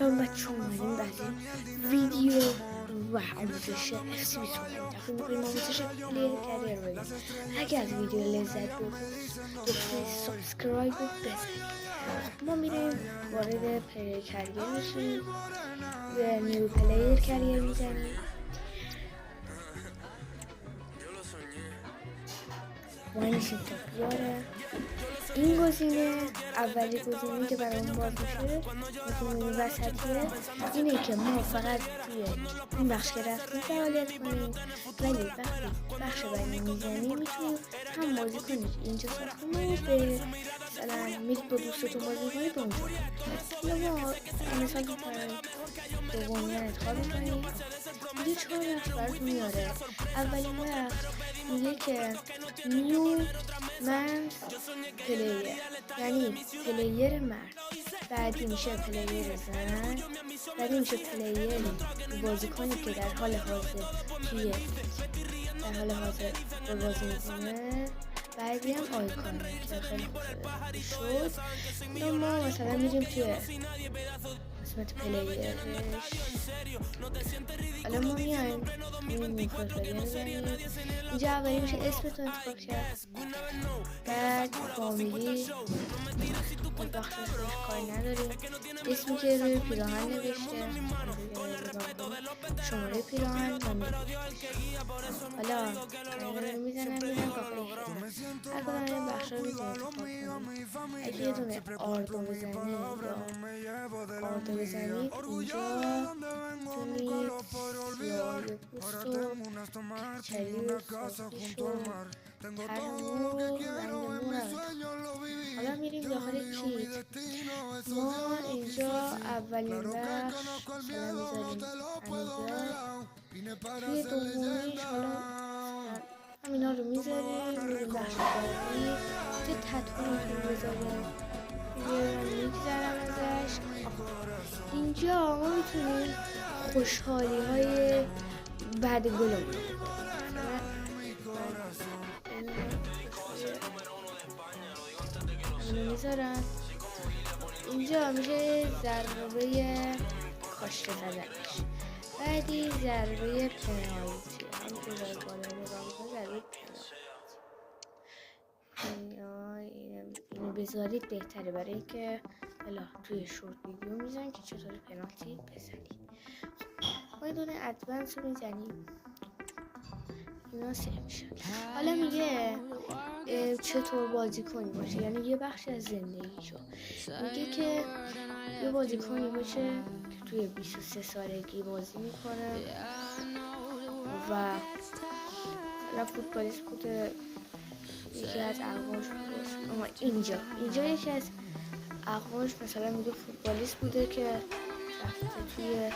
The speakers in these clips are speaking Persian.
سلام بچه اومدیم بعد ویدیو و آموزش FC 25 دفعه میکنیم آموزش پلیر کریر بگیم. اگر از ویدیو لذت بردید لطفا سابسکرایب رو بزنید. ما میریم وارد پلیر کریر میشیم، به نیو پلیر کریر میزنیم. وای میشیم تا بیاره. این گزینه اولی گزینه که برامون باز میشه گزینه وسطیه، اینه که ما فقط توی این بخش که رفتیم فعالیت کنیم، ولی وقتی بخش بعدی میزنیم میتونیم هم بازی کنید اینجا ساختمون به مثلا میرید با دوستتون بازی کنید به اونجا. یا ما مثلا دومی انتخاب میکنیم، اینجا 4 بخش براتون میاره. اولین بخش میگه که نیو من پلیر، یعنی پلیر مرد، بعدی میشه پلیر زن، بعدی میشه پلیر بازیکنی که در حال حاضر بازی میکنه، بعدی هم آیکونه که خیلی خوب شد. ما مثلا میریم توی قسمت پلیرش، حالا ما میایم این پروفایل میزنیم. اینجا اولی میشه اسمتون انتخاب کرد، بعد فامیلی بخشش کاری نداریم، اسمی که روی پیراهن نوشته، شماره پیراهن و حالا میزنم میرم داخل هر کدام این بخش رو میزنیم. اگه یه دونه آردو بزنید اینجا میتونید سیاهی پوست و کچلی و ساکیش و ترمون رنگ مون. حالا میریم داخل کیت. ما اینجا اولین بخش مثلا میذاریم توی دومیش، حالا همینا رو میذاریم. میریم بخش بعدی توی تتو میتونیم بذاریم، میگذرم ازش. اینجا ما میتونیم خوشحالی های بعد گلم میذارم. اینجا میشه ضربه کاشته زدنش، بعدی ضربه پنالتی، همینطور ضربه پنالتی. اینو بذارید بهتره برای اینکه حالا توی شورت ویدیو میزنیم که چطوری پنالتی بزنید. ما یه دونه ادوانس رو میزنیم، اینا سه میشه. حالا میگه چطور بازی کنی باشه، یعنی یه بخش از زندگیشو میگه که یه بازی کنی باشه که توی 23 سالگی بازی میکنه و حالا فوتبالیست بوده، یکی از اقواش باشه. اما اینجا یکی از اقواش مثلا میگه فوتبالیست بوده که رفته توی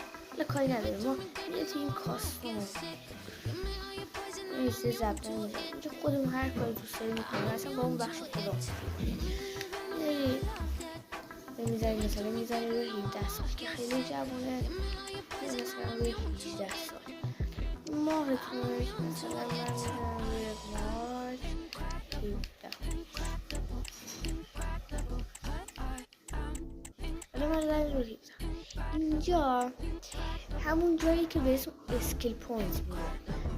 کاری نداره، ما میگه توی این کاستوم نیسته زبطه میزن. اینجا خودمون هر کاری دوست داریم میکنیم، اصلا با اون بخش خدا میزنیم. مثلا میزنیم روی 17 سال که خیلی جوانه، مثلا روی 18 سال. ماهتونش مثلا من میزنم روی مارچ 17. حالا من زنیم روی 17. اینجا همون جایی که به اسم اسکیل پوینت میده.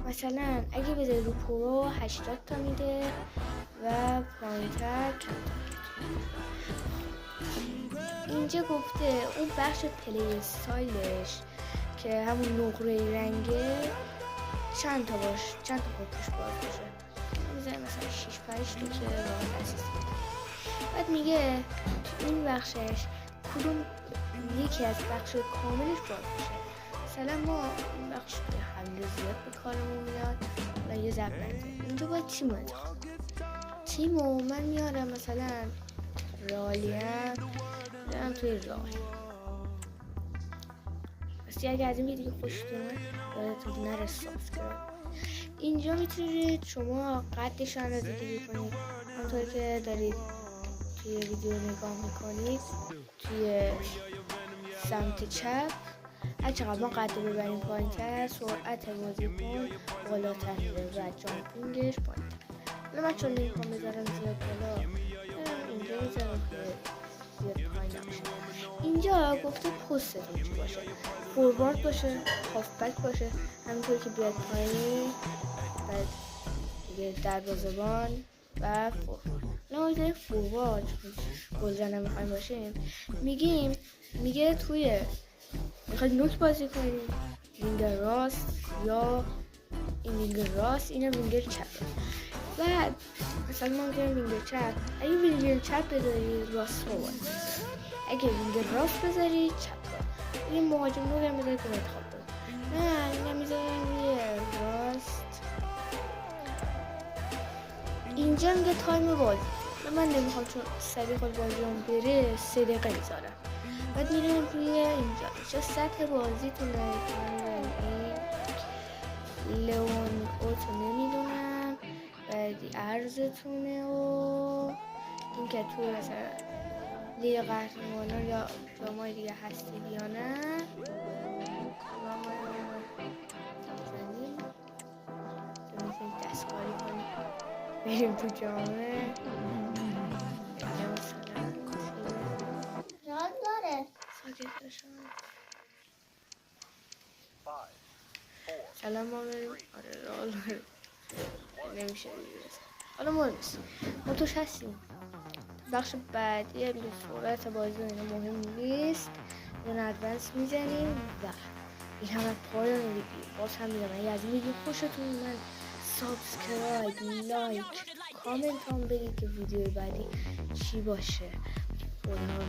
مثلا اگه بذاری رو پرو 80 تا میده و پایین‌تر اینجا گفته اون بخش پلی استایلش که همون نقره رنگه چند تا پوکش باز باشه. میذاره مثلا 6-5 تا که راه اساسی. بعد میگه تو این بخشش کدوم یکی از بخش کاملش باز باشه. مثلا ما این بخش که حمله زیاد به کارمون میاد و یه ضرب نکنیم، اینجا باید تیمو انتخاب کنیم. تیمو من میارم مثلا رالیم دارم توی رال. پس اگه از این ویدیو خوشتون یادتون نره سابسکرایب. اینجا میتونید شما قدش رو اندازه‌گیری کنید همونطور که دارید توی ویدیو نگاه میکنید. توی سمت چپ هر چقدر ما قد ببریم پایین‌تر، سرعت بازیکن بالاتر میره و جامپینگش پایین‌تر. حالا من چون نمیخوام بذارم زیاد بالا، اینجا میذارم که زیاد پایین نباشه. اینجا گفته پستتون چی باشه، فوروارد باشه، هافبک باشه، همینطور که بیاد پایین، بعد دیگه دروازه‌بان و فوروارد. نوعی فوروارد گلزنه میخوایم باشیم، میگه توی میخواید نوک بازی کنیم، وینگر راست یا این وینگر راست، اینم وینگر چپه. بعد مثلا ما میگیم وینگر چپ، اگه وینگر چپ بذاری راست فوروارد، اگه وینگر راست بذاری چپ، این مهاجم رو هم بذاری که انتخاب کنی. نه اینم میذارم یه راست. اینجا میگه تایم بازی، من نمیخوام چون سریع خود بازیام بره 3 دقیقه میذارم. بعد میریم روی اینجا سطح بازیتونه، این لئون اوتو نمیدونم، بعدی ارزتونه و این که توی مثلا لیگ قهرمانان یا جامای دیگه هستید یا نه. میتونید دستکاری کنید بریم تو جامعه راد داره. سلام ما بریم. آره رال نمیشه دیگه. حالا مهم نیست، ما توش هستیم. بخش بعدی به صورت بازی اینا مهم نیست، اون ادوانس میزنیم و این هم از پایان ویدیو. باز هم میگم اگه از ویدیو خوشتون اومد سابسکرایب، لایک، کامنت هم بگید که ویدیو بعدی چی باشه. خدا